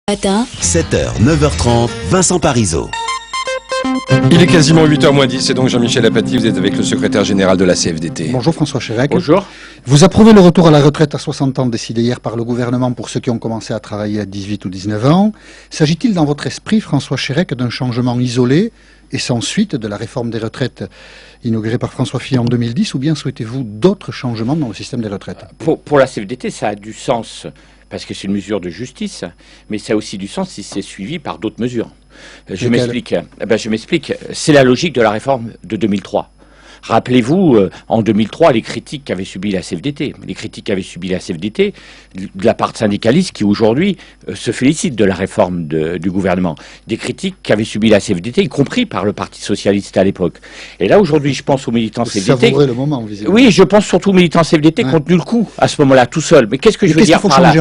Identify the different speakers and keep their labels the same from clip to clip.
Speaker 1: Matin,
Speaker 2: 7h, 9h30, Vincent Parisot.
Speaker 3: Il est quasiment 8h moins 10, c'est donc Jean-Michel Apathy, vous êtes avec le secrétaire général de la CFDT.
Speaker 4: Bonjour François Chérec.
Speaker 3: Bonjour.
Speaker 4: Vous approuvez le retour à la retraite à 60 ans décidé hier par le gouvernement pour ceux qui ont commencé à travailler à 18 ou 19 ans. S'agit-il dans votre esprit, François Chérec, d'un changement isolé et sans suite de la réforme des retraites inaugurée par François Fillon en 2010, ou bien souhaitez-vous d'autres changements dans le système des retraites?
Speaker 5: Pour la CFDT, ça a du sens parce que c'est une mesure de justice, mais ça a aussi du sens si c'est suivi par d'autres mesures. Je m'explique. C'est la logique de la réforme de 2003. Rappelez-vous, en 2003, les critiques qu'avait subi la CFDT. Les critiques qu'avait subi la CFDT de la part syndicaliste qui, aujourd'hui, se félicite de la réforme du gouvernement. Des critiques qu'avait subi la CFDT, y compris par le Parti Socialiste à l'époque. Et là, aujourd'hui, je pense aux militants CFDT.
Speaker 4: Savourez le moment, visiblement.
Speaker 5: Oui, je pense surtout aux militants CFDT qui ont tenu le coup à ce moment-là, tout seul. Mais qu'est-ce que je veux dire par là?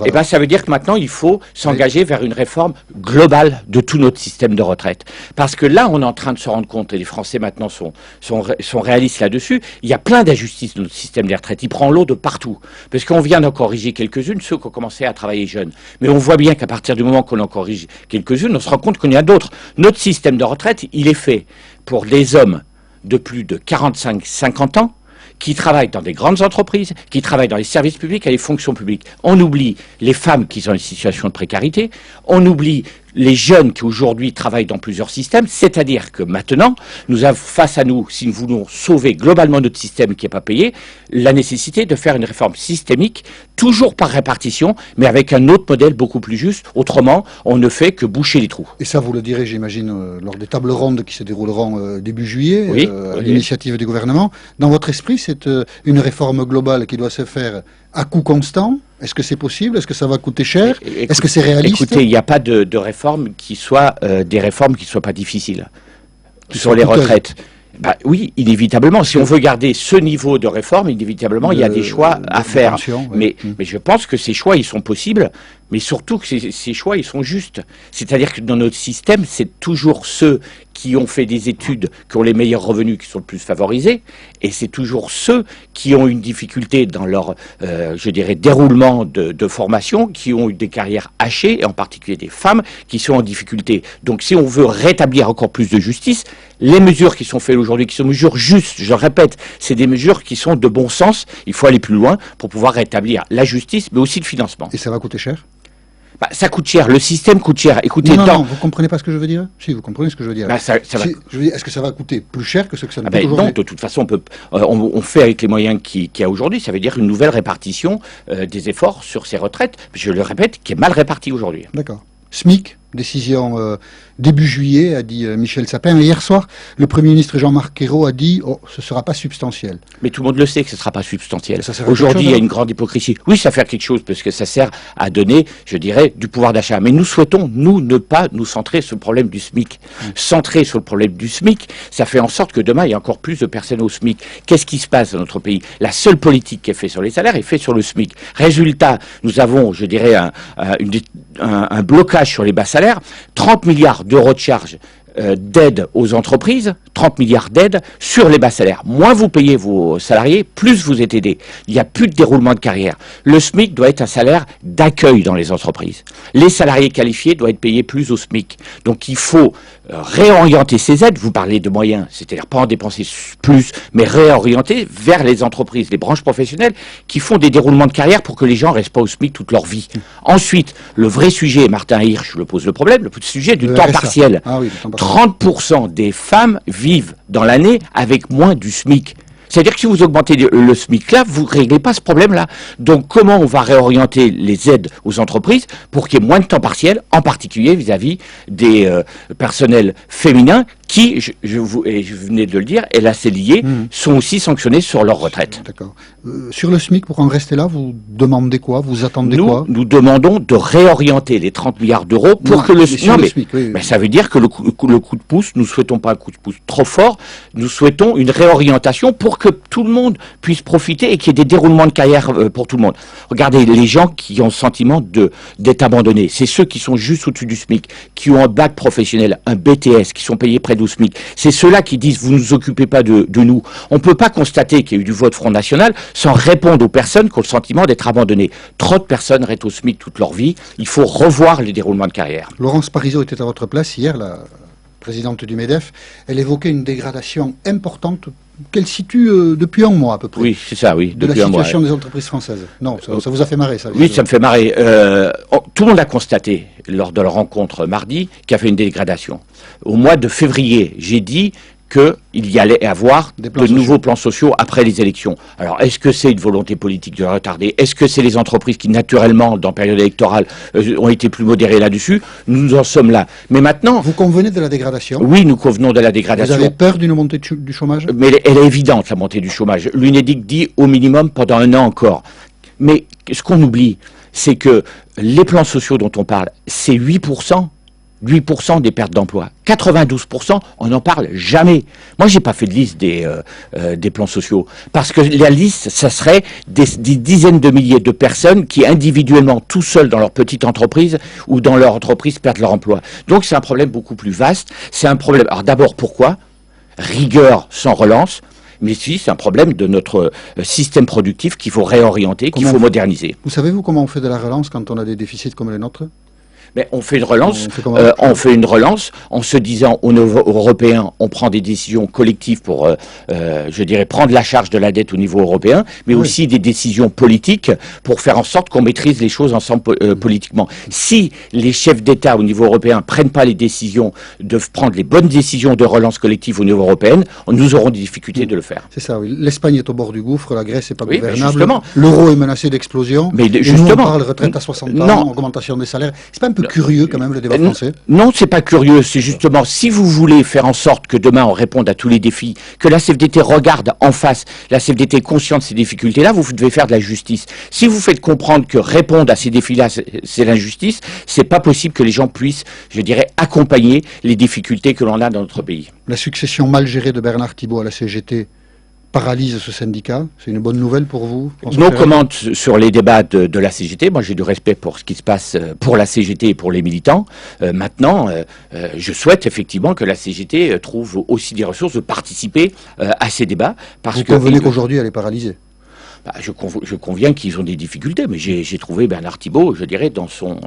Speaker 5: Eh ben, ça veut dire que maintenant, il faut s'engager vers une réforme globale de tout notre système de retraite. Parce que là, on est en train de se rendre compte, et les Français maintenant sont réalistes là-dessus, il y a plein d'injustices dans notre système des retraites. Il prend l'eau de partout. Parce qu'on vient d'en corriger quelques-unes, ceux qui ont commencé à travailler jeunes. Mais on voit bien qu'à partir du moment qu'on en corrige quelques-unes, on se rend compte qu'il y en a d'autres. Notre système de retraite, il est fait pour des hommes de plus de 45-50 ans, qui travaillent dans des grandes entreprises, qui travaillent dans les services publics et les fonctions publiques. On oublie les femmes qui sont en situation de précarité, on oublie les jeunes qui aujourd'hui travaillent dans plusieurs systèmes, c'est-à-dire que maintenant, nous avons face à nous, si nous voulons sauver globalement notre système qui n'est pas payé, la nécessité de faire une réforme systémique, toujours par répartition, mais avec un autre modèle beaucoup plus juste. Autrement, on ne fait que boucher les trous.
Speaker 4: Et ça, vous le direz, j'imagine, lors des tables rondes qui se dérouleront début juillet, à l'initiative du gouvernement. Dans votre esprit, c'est une réforme globale qui doit se faire à coût constant? Est-ce que c'est possible? Est-ce que ça va coûter cher? Est-ce que c'est réaliste?
Speaker 5: Écoutez, il n'y a pas de réforme qui soit des réformes qui ne soient pas difficiles sur les retraites. Bah oui, inévitablement. Si on veut garder ce niveau de réforme, inévitablement, il y a des choix à faire. Mais je pense que ces choix, ils sont possibles, mais surtout que ces choix, ils sont justes. C'est-à-dire que dans notre système, c'est toujours ceux qui ont fait des études, qui ont les meilleurs revenus, qui sont le plus favorisés, et c'est toujours ceux qui ont une difficulté dans leur, déroulement de formation, qui ont eu des carrières hachées, et en particulier des femmes, qui sont en difficulté. Donc si on veut rétablir encore plus de justice, les mesures qui sont faites aujourd'hui, qui sont mesures justes, je le répète, c'est des mesures qui sont de bon sens, il faut aller plus loin pour pouvoir rétablir la justice, mais aussi le financement.
Speaker 4: Et ça va coûter cher?
Speaker 5: Ça coûte cher, le système coûte cher. Écoutez,
Speaker 4: non, vous comprenez pas ce que je veux dire? Si, vous comprenez ce que je veux dire. Je veux dire, est-ce que ça va coûter plus cher que ce que ça nous coûte aujourd'hui?
Speaker 5: Non, de toute façon, on fait avec les moyens qu'il y a aujourd'hui. Ça veut dire une nouvelle répartition des efforts sur ces retraites, je le répète, qui est mal répartie aujourd'hui.
Speaker 4: D'accord. SMIC, décision début juillet, a dit Michel Sapin. Et hier soir, le Premier ministre Jean-Marc Ayrault a dit ce ne sera pas substantiel.
Speaker 5: Mais tout le monde le sait que ce ne sera pas substantiel. Aujourd'hui, il y a une grande hypocrisie. Oui, ça fait quelque chose parce que ça sert à donner, je dirais, du pouvoir d'achat. Mais nous souhaitons, nous, ne pas nous centrer sur le problème du SMIC. Centrer sur le problème du SMIC, ça fait en sorte que demain, il y a encore plus de personnes au SMIC. Qu'est-ce qui se passe dans notre pays? La seule politique qui est faite sur les salaires est faite sur le SMIC. Résultat, nous avons, je dirais, un blocage sur les bas salaires, 30 milliards d'euros de charges d'aide aux entreprises, 30 milliards d'aides sur les bas salaires. Moins vous payez vos salariés, plus vous êtes aidés. Il n'y a plus de déroulement de carrière. Le SMIC doit être un salaire d'accueil dans les entreprises. Les salariés qualifiés doivent être payés plus au SMIC. Donc il faut réorienter ces aides. Vous parlez de moyens, c'est-à-dire pas en dépenser plus, mais réorienter vers les entreprises, les branches professionnelles qui font des déroulements de carrière pour que les gens ne restent pas au SMIC toute leur vie. Ensuite, le vrai sujet, Martin Hirsch le pose le problème, le sujet du temps partiel. 30% des femmes vivent dans l'année avec moins du SMIC. C'est-à-dire que si vous augmentez le SMIC là, vous ne réglez pas ce problème-là. Donc comment on va réorienter les aides aux entreprises pour qu'il y ait moins de temps partiel, en particulier vis-à-vis des personnels féminins qui, je venais de le dire, et là c'est lié, sont aussi sanctionnés sur leur retraite.
Speaker 4: D'accord. Sur le SMIC, pour en rester là, vous demandez quoi? Vous attendez quoi?
Speaker 5: Nous demandons de réorienter les 30 milliards d'euros pour que le SMIC... Mais ça veut dire que le coup de pouce, nous ne souhaitons pas un coup de pouce trop fort, nous souhaitons une réorientation pour que tout le monde puisse profiter et qu'il y ait des déroulements de carrière pour tout le monde. Regardez, les gens qui ont le sentiment d'être abandonnés, c'est ceux qui sont juste au-dessus du SMIC, qui ont un bac professionnel, un BTS, qui sont payés près de au SMIC. C'est ceux-là qui disent, vous ne nous occupez pas de nous. On ne peut pas constater qu'il y a eu du vote Front National sans répondre aux personnes qui ont le sentiment d'être abandonnées. Trop de personnes restent au SMIC toute leur vie. Il faut revoir les déroulements de carrière.
Speaker 4: Laurence Parisot était à votre place hier, la présidente du MEDEF. Elle évoquait une dégradation importante qu'elle situe depuis un mois à peu près.
Speaker 5: Oui, c'est ça, oui.
Speaker 4: De
Speaker 5: depuis
Speaker 4: la
Speaker 5: un mois.
Speaker 4: situation des entreprises françaises. Non, ça vous a fait marrer, ça.
Speaker 5: Oui, ça me fait marrer. Tout le monde a constaté, lors de la rencontre mardi, qu'il y avait une dégradation. Au mois de février, j'ai dit qu'il y allait avoir de nouveaux plans sociaux après les élections. Alors, est-ce que c'est une volonté politique de retarder? Est-ce que c'est les entreprises qui, naturellement, dans la période électorale, ont été plus modérées là-dessus? Nous en sommes là. Mais maintenant...
Speaker 4: Vous convenez de la dégradation?
Speaker 5: Oui, nous convenons de la dégradation.
Speaker 4: Vous avez peur d'une montée du chômage?
Speaker 5: Mais elle est évidente, la montée du chômage. L'UNEDIC dit au minimum pendant un an encore. Mais ce qu'on oublie, c'est que les plans sociaux dont on parle, c'est 8% des pertes d'emploi. 92%, on n'en parle jamais. Moi, j'ai pas fait de liste des plans sociaux. Parce que la liste, ça serait des dizaines de milliers de personnes qui, individuellement, tout seuls dans leur petite entreprise ou dans leur entreprise, perdent leur emploi. Donc, c'est un problème beaucoup plus vaste. C'est un problème... Alors, d'abord, pourquoi? Rigueur sans relance. Mais si, c'est un problème de notre système productif qu'il faut réorienter, qu'il faut moderniser.
Speaker 4: Vous savez-vous comment on fait de la relance quand on a des déficits comme les nôtres?
Speaker 5: Mais on fait une relance, on fait une relance en se disant aux Européens, on prend des décisions collectives pour, je dirais, prendre la charge de la dette au niveau européen, mais aussi des décisions politiques pour faire en sorte qu'on maîtrise les choses ensemble politiquement. Si les chefs d'État au niveau européen prennent pas les décisions de prendre les bonnes décisions de relance collective au niveau européen, nous aurons des difficultés de le faire.
Speaker 4: C'est ça, oui. L'Espagne est au bord du gouffre, la Grèce n'est pas gouvernable,
Speaker 5: justement.
Speaker 4: L'euro est menacé d'explosion,
Speaker 5: Mais
Speaker 4: et
Speaker 5: justement,
Speaker 4: nous on parle retraite à 60 ans, augmentation des salaires. C'est pas un peu curieux quand même le débat français?
Speaker 5: Non, c'est pas curieux, c'est justement si vous voulez faire en sorte que demain on réponde à tous les défis, que la CFDT regarde en face, la CFDT est consciente de ces difficultés-là, vous devez faire de la justice. Si vous faites comprendre que répondre à ces défis-là, c'est l'injustice, c'est pas possible que les gens puissent, je dirais, accompagner les difficultés que l'on a dans notre pays.
Speaker 4: La succession mal gérée de Bernard Thibault à la CGT paralyse ce syndicat. C'est une bonne nouvelle pour vous?
Speaker 5: Nos commentes sur les débats de la CGT, moi j'ai du respect pour ce qui se passe pour la CGT et pour les militants. Maintenant, je souhaite effectivement que la CGT trouve aussi des ressources de participer à ces débats.
Speaker 4: Vous convenez qu'aujourd'hui elle est paralysée?
Speaker 5: Je conviens qu'ils ont des difficultés, mais j'ai trouvé Bernard Thibault, je dirais, dans son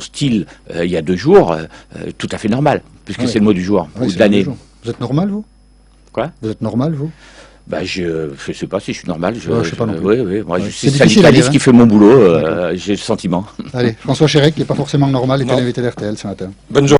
Speaker 5: style il y a 2 jours, tout à fait normal, puisque c'est le mot du jour, ou de l'année.
Speaker 4: Vous êtes normal, vous?
Speaker 5: Quoi?
Speaker 4: Vous êtes normal, vous?
Speaker 5: Je sais pas si je suis normal.
Speaker 4: Je sais pas non plus.
Speaker 5: Oui, moi je suis
Speaker 4: difficile
Speaker 5: syndicaliste qui fait mon boulot, j'ai le sentiment.
Speaker 4: Allez, François Chérec, qui n'est pas forcément normal, était l'invité d'RTL ce matin.
Speaker 3: Bonne journée.